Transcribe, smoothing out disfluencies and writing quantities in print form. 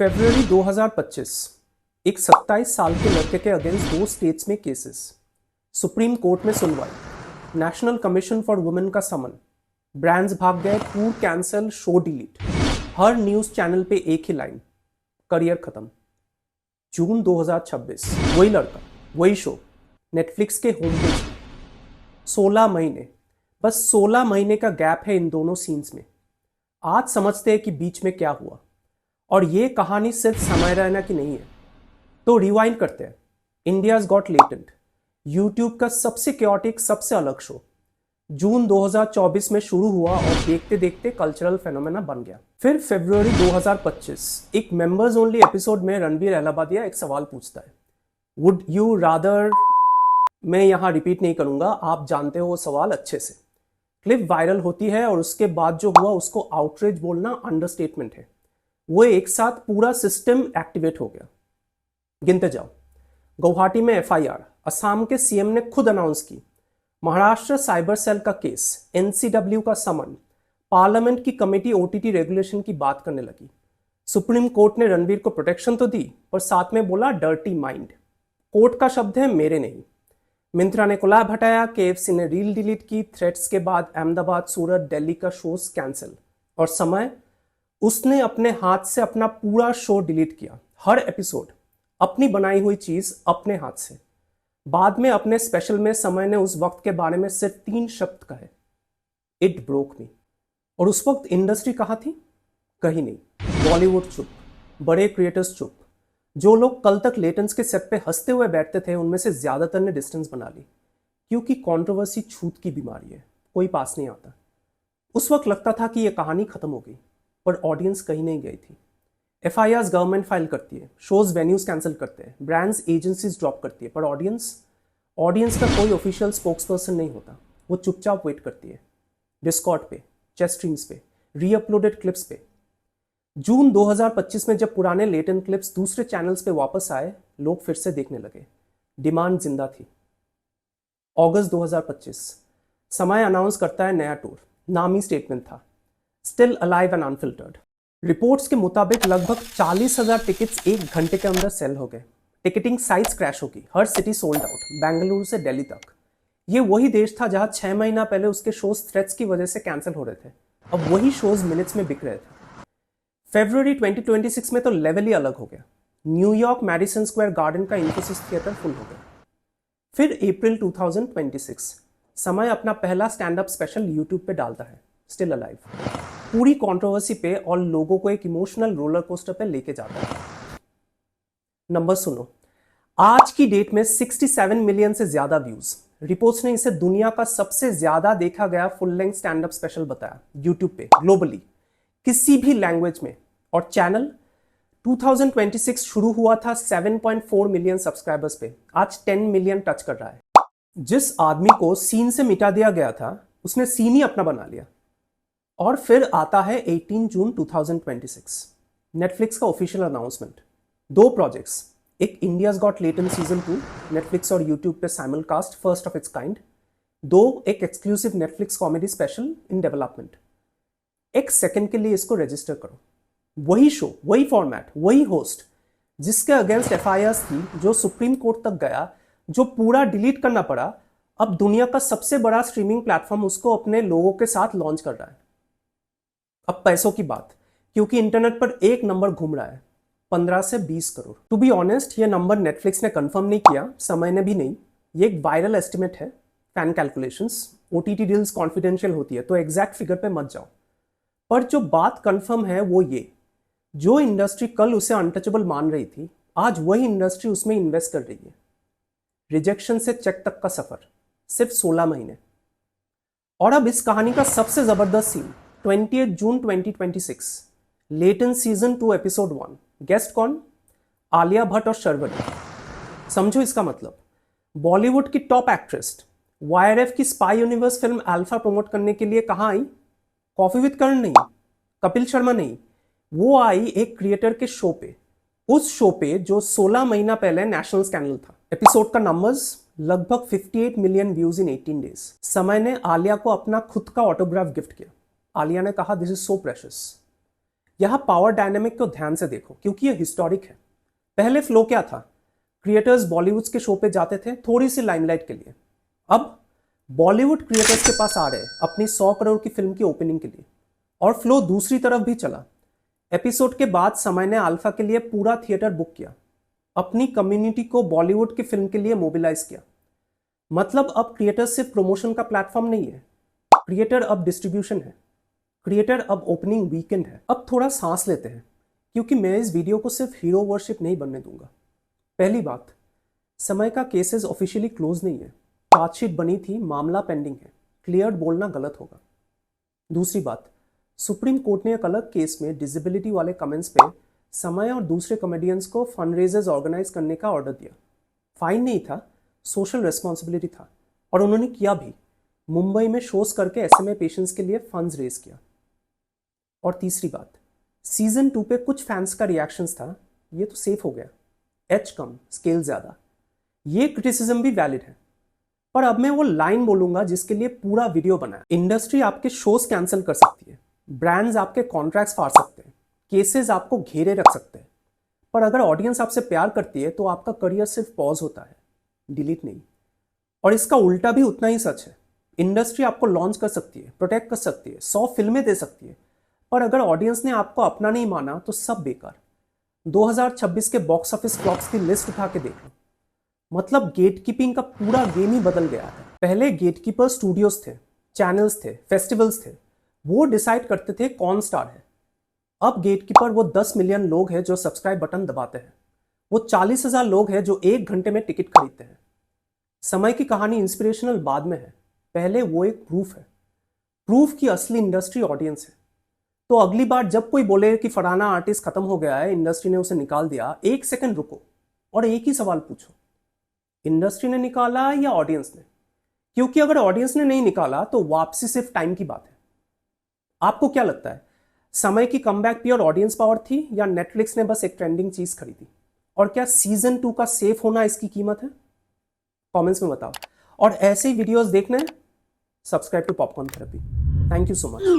फरवरी 2025 एक 27 साल के लड़के के अगेंस्ट 2 स्टेट्स में केसेस, सुप्रीम कोर्ट में सुनवाई, नेशनल कमीशन फॉर वुमेन का समन, ब्रांड्स भाग गए, टूर कैंसल, शो डिलीट, हर न्यूज चैनल पे एक ही लाइन, करियर खत्म। जून 2026 वही लड़का, वही शो, नेटफ्लिक्स के होम पेज, 16 महीने, बस 16 महीने का गैप है इन दोनों सीन्स में। आज समझते हैं कि बीच में क्या हुआ, और ये कहानी सिर्फ समय रैना की नहीं है। तो रिवाइंड करते हैं। इंडियाज गॉट लेटेंट, यूट्यूब का सबसे क्योटिक, सबसे अलग शो, जून 2024 में शुरू हुआ और देखते देखते कल्चरल फेनोमेना बन गया। फिर फरवरी 2025 एक मेंबर्स ओनली एपिसोड में रणवीर अहलाबादिया एक सवाल पूछता है, वुड यू रादर। मैं यहां रिपीट नहीं करूंगा, आप जानते हो वो सवाल अच्छे से। क्लिप वायरल होती है और उसके बाद जो हुआ उसको आउटरीच बोलना अंडरस्टेटमेंट है। वो एक साथ पूरा सिस्टम एक्टिवेट हो गया। गिनते जाओ। गुवाहाटी में एफआईआर, असम के सीएम ने खुद अनाउंस की, महाराष्ट्र साइबर सेल का केस, एनसीडब्ल्यू का समन, पार्लियामेंट की कमेटी ओटीटी रेगुलेशन की बात करने लगी। सुप्रीम कोर्ट ने रणवीर को प्रोटेक्शन तो दी, पर साथ में बोला डर्टी माइंड। कोर्ट का शब्द है, मेरे नहीं। मिंत्रा ने कोलैब हटाया, केएफसी ने रील डिलीट की, थ्रेट्स के बाद अहमदाबाद, सूरत, दिल्ली का शोज कैंसिल, और समय उसने अपने हाथ से अपना पूरा शो डिलीट किया। हर एपिसोड अपनी बनाई हुई चीज अपने हाथ से। बाद में अपने स्पेशल में समय ने उस वक्त के बारे में सिर्फ 3 शब्द कहे, इट ब्रोक मी। और उस वक्त इंडस्ट्री कहाँ थी? कहीं नहीं। बॉलीवुड चुप, बड़े क्रिएटर्स चुप। जो लोग कल तक लेटेंस के सेट पे हंसते हुए बैठते थे, उनमें से ज्यादातर ने डिस्टेंस बना ली, क्योंकि कंट्रोवर्सी छूत की बीमारी है, कोई पास नहीं आता। उस वक्त लगता था कि यह कहानी खत्म हो गई, पर ऑडियंस कहीं नहीं गई थी। एफआईआर गवर्नमेंट फाइल करती है, शोज वेन्यूज कैंसिल करते हैं, ब्रांड्स एजेंसीज ड्रॉप करती है, पर ऑडियंस का कोई ऑफिशियल स्पोक्सपर्सन नहीं होता। वो चुपचाप वेट करती है, डिस्कॉर्ड पे, चेस स्ट्रीम्स पे, रीअपलोडेड क्लिप्स पे। जून 2025 में जब पुराने लेटेंट क्लिप्स दूसरे चैनल्स पे वापस आए, लोग फिर से देखने लगे। डिमांड जिंदा थी। अगस्त 2025 समय अनाउंस करता है नया टूर। नामी स्टेटमेंट था, still alive and unfiltered. Reports के मुताबिक लगभग 40,000 टिकट्स 1 घंटे के अंदर सेल हो गए। टिकटिंग साइट्स क्रैश होगी, हर सिटी सोल्ड आउट, बेंगलुरु से दिल्ली तक। ये वही देश था जहां 6 महीना पहले उसके शोज थ्रेट्स की वजह से कैंसिल हो रहे थे। अब वही शोज मिनट्स में बिक रहे थे। फरवरी 2026 में तो लेवल ही अलग हो गया। न्यूयॉर्क मैडिसन स्क्वायर गार्डन का इन्फोसिस थिएटर फुल हो गया। फिर अप्रैल 2026 समय अपना पहला स्टैंड अप स्पेशल यूट्यूब पे डालता है, स्टिल अलाइव। पूरी कंट्रोवर्सी पे और लोगों को एक इमोशनल रोलर कोस्टर पे लेके जाता है। नंबर सुनो, आज की डेट में 67 मिलियन से ज्यादा व्यूज। रिपोर्ट्स ने इसे दुनिया का सबसे ज्यादा देखा गया full length stand up special बताया यूट्यूब पे, ग्लोबली, किसी भी लैंग्वेज में। और चैनल 2026 शुरू हुआ था 7.4 मिलियन सब्सक्राइबर्स पे, आज 10 मिलियन टच कर रहा है। जिस आदमी को सीन से मिटा दिया गया था, उसने सीन ही अपना बना लिया। और फिर आता है 18 जून 2026, नेटफ्लिक्स का ऑफिशियल अनाउंसमेंट। 2 प्रोजेक्ट्स, एक India's got latent season 2 Netflix और यूट्यूब पे साइमलकास्ट, फर्स्ट ऑफ इट्स काइंड। 2 एक exclusive Netflix comedy special in development. एक सेकंड के लिए इसको रजिस्टर करो। वही शो, वही फॉर्मेट, वही होस्ट, जिसके अगेंस्ट एफआईआर थी, जो सुप्रीम कोर्ट तक गया, जो पूरा डिलीट करना पड़ा। अब दुनिया का सबसे बड़ा स्ट्रीमिंग प्लेटफॉर्म उसको अपने लोगों के साथ लॉन्च कर रहा है। अब पैसों की बात, क्योंकि इंटरनेट पर एक नंबर घूम रहा है, 15 से 20 करोड़। टू बी ऑनेस्ट, ये नंबर नेटफ्लिक्स ने कंफर्म नहीं किया, समय ने भी नहीं। ये एक वायरल एस्टिमेट है, fan calculations. OTT deals confidential होती है, तो एग्जैक्ट फिगर पे मत जाओ। पर जो बात कंफर्म है वो ये, जो इंडस्ट्री कल उसे अनटचेबल मान रही थी, आज वही इंडस्ट्री उसमें इन्वेस्ट कर रही है। रिजेक्शन से चेक तक का सफर, सिर्फ 16 महीने। और अब इस कहानी का सबसे जबरदस्त सीन, 28 जून 2026, लेटेंट सीजन 2 एपिसोड 1। गेस्ट कौन? आलिया भट्ट और शर्वरी। समझो इसका मतलब, बॉलीवुड की टॉप एक्ट्रेस वाईआरएफ की spy universe film alpha promote करने के लिए कहां आई? कॉफी विद करण नहीं, कपिल शर्मा नहीं, वो आई एक क्रिएटर के शो पे। उस शो पे जो 16 महीना पहले नेशनल स्कैंडल था। एपिसोड का नंबर्स लगभग 58 मिलियन व्यूज इन 18 डेज। समय ने आलिया को अपना खुद का ऑटोग्राफ गिफ्ट किया। आलिया ने कहा, दिस इज सो प्रेशियस। यहाँ पावर डायनेमिक को ध्यान से देखो क्योंकि ये हिस्टोरिक है। पहले फ्लो क्या था? क्रिएटर्स बॉलीवुड के शो पे जाते थे थोड़ी सी लाइमलाइट के लिए। अब बॉलीवुड क्रिएटर्स के पास आ रहे अपनी 100 करोड़ की फिल्म की ओपनिंग के लिए। और फ्लो दूसरी तरफ भी चला। एपिसोड के बाद समय ने अल्फा के लिए पूरा थिएटर बुक किया, अपनी कम्युनिटी को बॉलीवुड की फिल्म के लिए मोबिलाइज किया। मतलब अब क्रिएटर सिर्फ प्रमोशन का प्लेटफॉर्म नहीं है, क्रिएटर अब डिस्ट्रीब्यूशन है, क्रिएटर अब ओपनिंग वीकेंड है। अब थोड़ा सांस लेते हैं क्योंकि मैं इस वीडियो को सिर्फ हीरो वर्शिप नहीं बनने दूंगा। पहली बात, समय का केसेस ऑफिशियली क्लोज नहीं है, चार्जशीट बनी थी, मामला पेंडिंग है, क्लियर्ड बोलना गलत होगा। दूसरी बात, सुप्रीम कोर्ट ने एक अलग केस में डिसेबिलिटी वाले कमेंट्स पे समय और दूसरे कॉमेडियंस को फंड ऑर्गेनाइज करने का ऑर्डर दिया। फाइन नहीं था, सोशल रेस्पॉन्सिबिलिटी था, और उन्होंने किया भी। मुंबई में शोज करके SMA पेशेंट्स के लिए फंड्स रेज किया। और तीसरी बात, सीजन 2 पे कुछ फैंस का रिएक्शंस था, ये तो सेफ हो गया, एच कम स्केल ज्यादा, ये क्रिटिसिज्म भी वैलिड है। पर अब मैं वो लाइन बोलूंगा जिसके लिए पूरा वीडियो बनाया। इंडस्ट्री आपके शोज कैंसिल कर सकती है, ब्रांड्स आपके कॉन्ट्रैक्ट्स फाड़ सकते हैं, केसेस आपको घेरे रख सकते हैं, पर अगर ऑडियंस आपसे प्यार करती है तो आपका करियर सिर्फ पॉज होता है, डिलीट नहीं। और इसका उल्टा भी उतना ही सच है। इंडस्ट्री आपको लॉन्च कर सकती है, प्रोटेक्ट कर सकती है, 100 फिल्में दे सकती है, पर अगर ऑडियंस ने आपको अपना नहीं माना तो सब बेकार। 2026 के बॉक्स ऑफिस फ्लॉप्स की लिस्ट उठा के देख लो। मतलब गेटकीपिंग का पूरा गेम ही बदल गया है। पहले गेटकीपर स्टूडियोज थे, चैनल्स थे, फेस्टिवल्स थे, वो डिसाइड करते थे कौन स्टार है। अब गेटकीपर वो 10 मिलियन लोग हैं जो सब्सक्राइब बटन दबाते हैं, वो 40,000 लोग हैं जो 1 घंटे में टिकट खरीदते हैं। समय की कहानी इंस्पिरेशनल बाद में है, पहले वो एक प्रूफ है, प्रूफ की असली इंडस्ट्री ऑडियंस है। तो अगली बार जब कोई बोले कि फलाना आर्टिस्ट खत्म हो गया है, इंडस्ट्री ने उसे निकाल दिया, 1 सेकंड रुको और एक ही सवाल पूछो, इंडस्ट्री ने निकाला या ऑडियंस ने? क्योंकि अगर ऑडियंस ने नहीं निकाला तो वापसी सिर्फ टाइम की बात है। आपको क्या लगता है, समय की कमबैक प्योर ऑडियंस पावर थी या नेटफ्लिक्स ने बस एक ट्रेंडिंग चीज खरीदी? और क्या सीजन 2 का सेफ होना इसकी कीमत है? कमेंट्स में बताओ। और ऐसे ही वीडियोस देखना है, subscribe to popcorn therapy. Thank you so much.